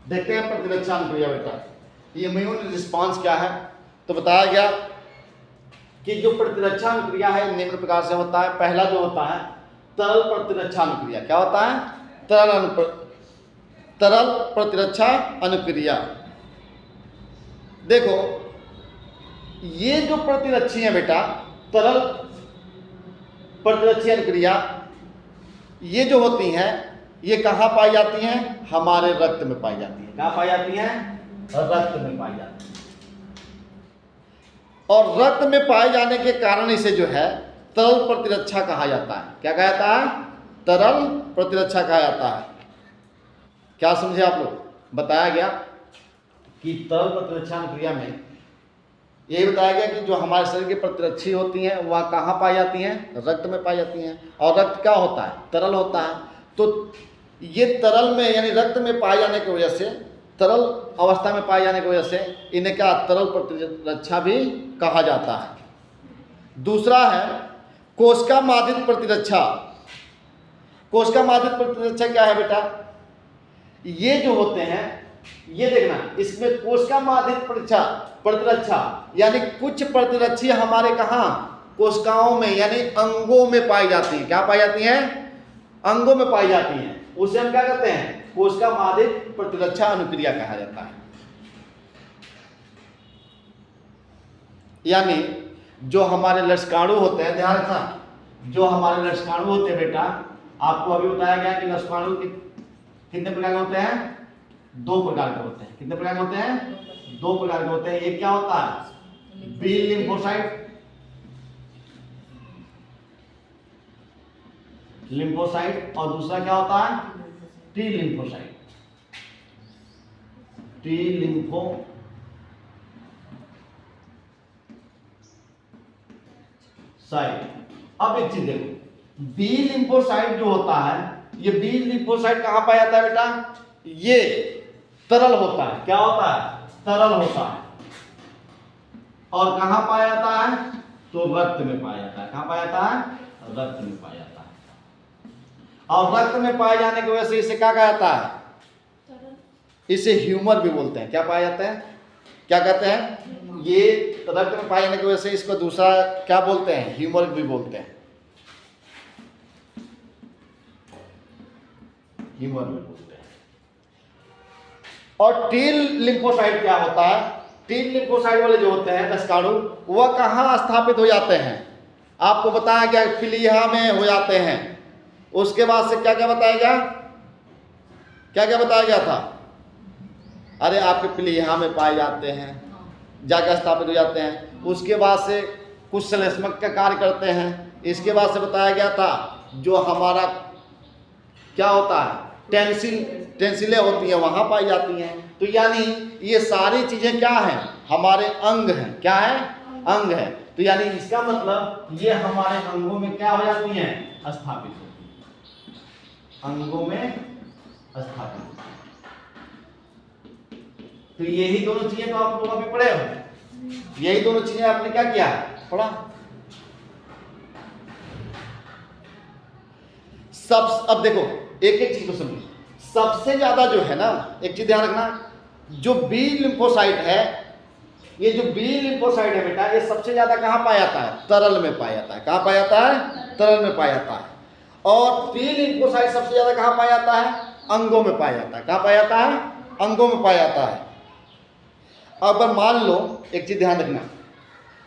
देखते हैं प्रतिरक्षा अनुक्रिया बेटा, इम्यून रिस्पांस क्या है। तो बताया गया कि जो प्रतिरक्षा अनुक्रिया है निम्न प्रकार से होता है। पहला जो होता है तरल प्रतिरक्षा अनुक्रिया। क्या होता है? तरल प्रतिरक्षा अनुक्रिया। देखो ये जो प्रतिरक्षी है बेटा, तरल प्रतिरक्षी अनुक्रिया, ये जो होती हैं ये कहाँ पाई जाती हैं? हमारे रक्त में पाई जाती है। कहाँ पाई जाती हैं? रक्त में पाई जाती है। और रक्त में पाए जाने के कारण इसे जो है तरल प्रतिरक्षा कहा जाता है। क्या कहा जाता है? तरल प्रतिरक्षा कहा जाता है। क्या समझे आप लोग? बताया गया कि तरल प्रतिरक्षा अनुक्रिया में यही बताया गया कि जो हमारे शरीर की प्रतिरक्षी होती हैं वह कहाँ पाई जाती हैं? रक्त में पाई जाती हैं। और रक्त क्या होता है? तरल होता है। तो ये तरल में यानी रक्त में पाए जाने की वजह से, तरल अवस्था में पाए जाने की वजह से इन्हें क्या तरल प्रतिरक्षा भी कहा जाता है। दूसरा है कोशिका माध्यित प्रतिरक्षा। कोशिका माध्यित प्रतिरक्षा क्या है बेटा? ये जो होते हैं, ये देखना, इसमें कोशिका माध्यित प्रतिरक्षा यानी कुछ प्रतिरक्षी हमारे कहाँ? कोशिकाओं में यानी अंगों में पाई जाती हैं। क्या पाई जाती हैं? अंगों में पाई जाती हैं। उसे हम क्या कहते हैं? कोशिका माध्यित प्रतिरक्षा अनुक्रिया कहा जाता है। यानी जो हमारे लक्षणाणु होते हैं, ध्यान रखना, जो हमारे लक्षणाणु होते हैं बेटा, आपको अभी बताया गया कि लक्षणाणु कितने प्रकार के होते हैं? 2 प्रकार के होते हैं। कितने प्रकार के होते हैं? 2 प्रकार के होते हैं। एक क्या होता है? बी लिम्फोसाइट, और दूसरा क्या होता है? T lymphocyte. T lymphocyte. अब एक चीज देखो, बी लिम्फोसाइट जो होता है, ये बी लिम्फोसाइट कहां पाया जाता है बेटा? ये तरल होता है। क्या होता है? तरल होता है। और कहां पाया जाता है? तो रक्त में पाया जाता है। कहां पाया जाता है? रक्त में पाया जाता है। और रक्त में पाए जाने की वजह से इसे क्या कहा जाता है? इसे ह्यूमर भी बोलते हैं। क्या पाया जाता है? क्या कहते हैं? ये रक्त में पाए जाने की वजह से इसको दूसरा क्या बोलते हैं? ह्यूमर भी बोलते हैं। ह्यूमर भी बोलते हैं। और टी लिम्फोसाइट क्या होता है? टी लिम्फोसाइट वाले जो होते हैं लक्षणाणु, वह कहाँ स्थापित हो जाते हैं? आपको बताया गया प्लीहा में हो जाते हैं। उसके बाद से क्या क्या बताया गया? क्या क्या बताया गया था? अरे आपके प्लीहा में पाए जाते हैं, जाकर स्थापित हो जाते हैं। उसके बाद से कुछ संश्लेषक का कार्य करते हैं। इसके बाद से बताया गया था जो हमारा क्या होता है? टेंसिलें होती हैं, वहाँ पाई जाती हैं। तो यानी ये सारी चीज़ें क्या हैं? हमारे अंग हैं। क्या है? अंग है। तो यानी इसका मतलब ये हमारे अंगों में क्या हो जाती हैं? स्थापित होती हैं। अंगों में स्थापित होती हैं। तो यही दोनों चीजें तो आप लोग अभी पढ़े हो। यही दोनों चीजें आपने क्या किया? पढ़ा। अब देखो एक एक चीज को समझो। सबसे ज्यादा जो है ना, एक चीज ध्यान रखना, जो बी लिम्फोसाइट है, ये जो बी लिम्फोसाइट है बेटा, ये सबसे ज्यादा कहाँ पाया जाता है? तरल में पाया जाता है। कहाँ पाया जाता है? तरल में पाया जाता है। और टी लिम्फोसाइट सबसे ज्यादा कहाँ पाया जाता है? अंगों में पाया जाता है। कहाँ पाया जाता है? अंगों में पाया जाता है। अब मान लो एक चीज ध्यान रखना,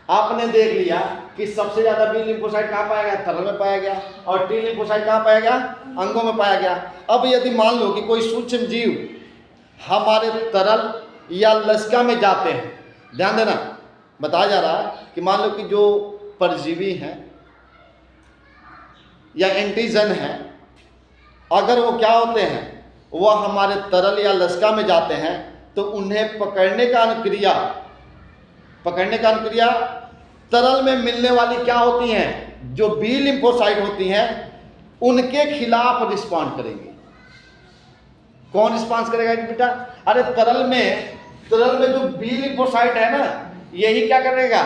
आपने देख लिया कि सबसे ज्यादा बी लिम्फोसाइट कहाँ पाया गया? तरल में पाया गया। और टी लिम्फोसाइट कहाँ पाया गया? अंगों में पाया गया। अब यदि मान लो कि कोई सूक्ष्म जीव हमारे तरल या लसिका में जाते हैं, ध्यान देना, बताया जा रहा है कि मान लो कि जो परजीवी हैं या एंटीजन हैं, अगर वो क्या होते हैं, वह हमारे तरल या लसिका में जाते हैं, तो उन्हें पकड़ने का अनुक्रिया तरल में मिलने वाली क्या होती हैं? जो बी लिम्फोसाइट होती हैं, उनके खिलाफ रिस्पॉन्ड करेंगे। कौन रिस्पॉन्स करेगा बेटा? अरे तरल में जो बी लिम्फोसाइट है ना, यही क्या करेगा?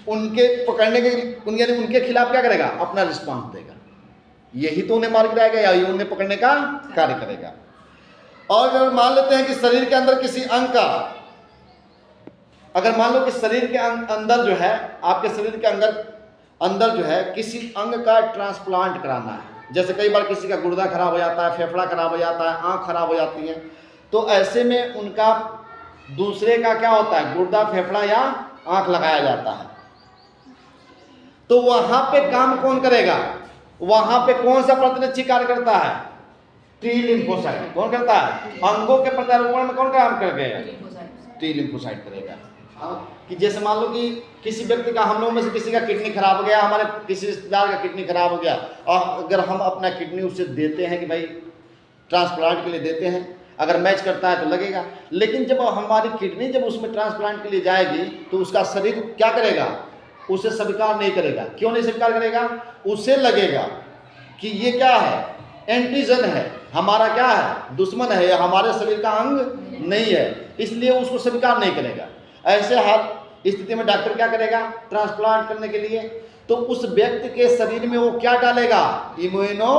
उनके पकड़ने के उनके खिलाफ क्या करेगा? अपना रिस्पॉन्स देगा। यही तो उन्हें मार गिराएगा या उन्हें पकड़ने का कार्य करेगा। और अगर मान लेते हैं कि शरीर के अंदर किसी अंग का, अगर मान लो कि शरीर के अंदर जो है, आपके शरीर के अंदर जो है किसी अंग का ट्रांसप्लांट कराना है, जैसे कई बार किसी का गुर्दा खराब हो जाता है, फेफड़ा खराब हो जाता है, आँख खराब हो जाती है, तो ऐसे में उनका दूसरे का क्या होता है, गुर्दा, फेफड़ा या आँख लगाया जाता है। तो वहाँ पे काम कौन करेगा, वहाँ पे कौन सा प्रतिरक्षी कार्य करता है, टी लिम्फोसाइट। कौन करता है, अंगों के प्रत्यारोपण में कौन काम करेगा, टी लिम्फोसाइट करेगा। कि जैसे मान लो कि किसी व्यक्ति का, हम लोगों में से किसी का किडनी खराब हो गया, हमारे किसी रिश्तेदार का किडनी खराब हो गया, और अगर हम अपना किडनी उसे देते हैं कि भाई ट्रांसप्लांट के लिए देते हैं, अगर मैच करता है तो लगेगा। लेकिन जब हमारी किडनी जब उसमें ट्रांसप्लांट के लिए जाएगी तो उसका शरीर क्या करेगा, उसे स्वीकार नहीं करेगा। क्यों नहीं स्वीकार करेगा, उसे लगेगा कि ये क्या है, एंटीजन है, हमारा क्या है, दुश्मन है, हमारे शरीर का अंग नहीं है, इसलिए उसको स्वीकार नहीं करेगा। ऐसे हर स्थिति में डॉक्टर क्या करेगा, ट्रांसप्लांट करने के लिए तो उस व्यक्ति के शरीर में वो क्या डालेगा, इम्यूनो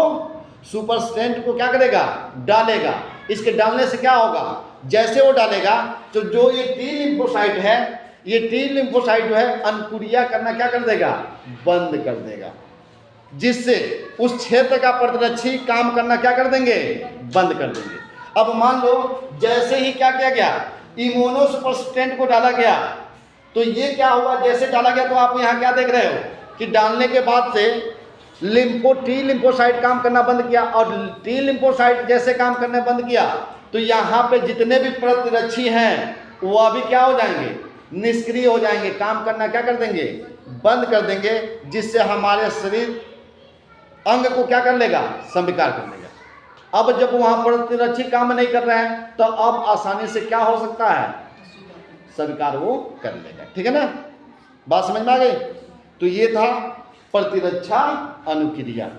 सुपरस्टेंट को क्या करेगा, डालेगा। इसके डालने से क्या होगा, जैसे वो डालेगा तो जो ये टी लिम्फोसाइट है, ये टी लिम्फोसाइट जो है अंकुरिया करना क्या कर देगा, बंद कर देगा, जिससे उस क्षेत्र का प्रतिरक्षी काम करना क्या कर देंगे, बंद कर देंगे। अब मान लो जैसे ही क्या किया गया, इम्यूनो सुपरस्टेंट को डाला गया, तो ये क्या हुआ, जैसे डाला गया तो आप यहाँ क्या देख रहे हो कि डालने के बाद से टी लिम्फोसाइट काम करना बंद किया, और टी लिम्फोसाइट जैसे काम करना बंद किया तो यहाँ पे जितने भी प्रतिरक्षी हैं वो अभी क्या हो जाएंगे, निष्क्रिय हो जाएंगे, काम करना क्या कर देंगे, बंद कर देंगे, जिससे हमारे शरीर अंग को क्या कर लेगा, स्वीकार कर लेगा। अब जब वहाँ प्रतिरक्षी काम नहीं कर रहे हैं तो अब आसानी से क्या हो सकता है, स्वीकार वो कर लेगा। ठीक है ना, बात समझ में आ गई। तो ये था प्रतिरक्षा अनुक्रिया,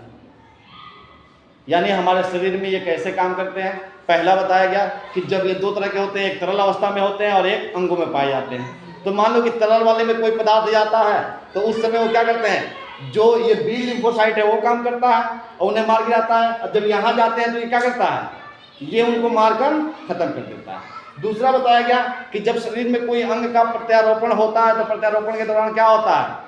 यानी हमारे शरीर में ये कैसे काम करते हैं। पहला बताया गया कि जब ये दो तरह के होते हैं, एक तरल अवस्था में होते हैं और एक अंगों में पाए जाते हैं। तो मान लो कि तरल वाले में कोई पदार्थ जाता है तो उस समय वो क्या करते हैं, जो ये बी लिम्फोसाइट है वो काम करता है और उन्हें मार गिराता है, और जब यहाँ जाते हैं तो ये क्या करता है, ये उनको मारकर खत्म कर देता है। दूसरा बताया गया कि जब शरीर में कोई अंग का प्रत्यारोपण होता है तो प्रत्यारोपण के दौरान क्या होता है,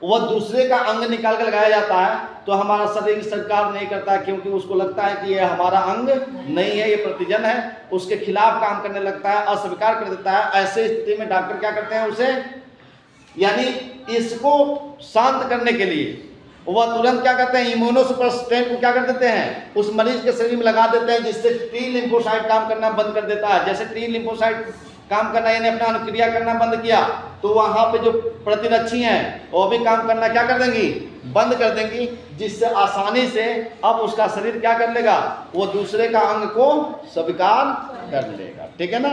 वह दूसरे का अंग निकाल कर लगाया जाता है, तो हमारा शरीर स्वीकार नहीं करता, क्योंकि उसको लगता है कि यह हमारा अंग नहीं है, ये प्रतिजन है, उसके खिलाफ काम करने लगता है, अस्वीकार कर देता है। ऐसे स्थिति में डॉक्टर क्या करते हैं, उसे यानी इसको शांत करने के लिए वह तुरंत क्या करते हैं, इम्यूनो सुपरस्टेंट को क्या कर देते हैं, उस मरीज के शरीर में लगा देते हैं, जिससे टी लिम्फोसाइट काम करना बंद कर देता है। जैसे टी लिम्फोसाइट काम करना यानी अपना अनुक्रिया करना बंद किया तो वहाँ पे जो प्रतिरक्षी हैं वो भी काम करना क्या कर देंगी, बंद कर देंगी, जिससे आसानी से अब उसका शरीर क्या कर लेगा, वो दूसरे का अंग को स्वीकार कर लेगा। ठीक है ना।